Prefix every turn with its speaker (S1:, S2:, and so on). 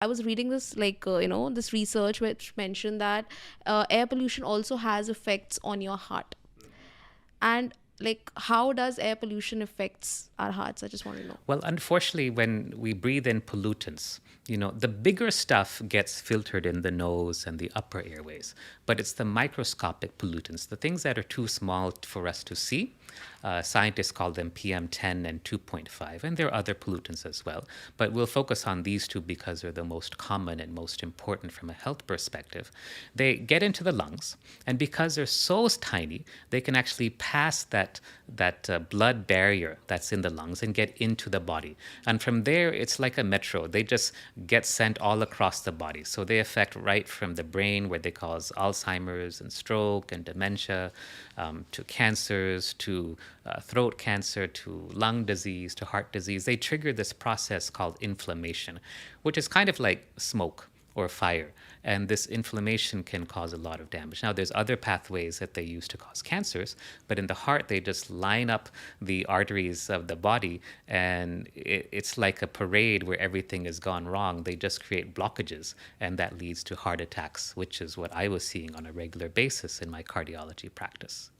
S1: I was reading this, this research which mentioned that air pollution also has effects on your heart. And like, how does air pollution affects our hearts? I just want to know.
S2: Well, unfortunately, when we breathe in pollutants, the bigger stuff gets filtered in the nose and the upper airways, but it's the microscopic pollutants, the things that are too small for us to see. Scientists call them PM10 and 2.5, and there are other pollutants as well. But we'll focus on these two because they're the most common and most important from a health perspective. They get into the lungs, and because they're so tiny, they can actually pass that blood barrier that's in the lungs and get into the body. And from there, it's like a metro. They just get sent all across the body. So they affect right from the brain, where they cause Alzheimer's and stroke and dementia, to cancers, to throat cancer, to lung disease, to heart disease. They trigger this process called inflammation, which is kind of like smoke or fire. And this inflammation can cause a lot of damage. Now, there's other pathways that they use to cause cancers, but in the heart, they just line up the arteries of the body, and it's like a parade where everything has gone wrong. They just create blockages, and that leads to heart attacks, which is what I was seeing on a regular basis in my cardiology practice.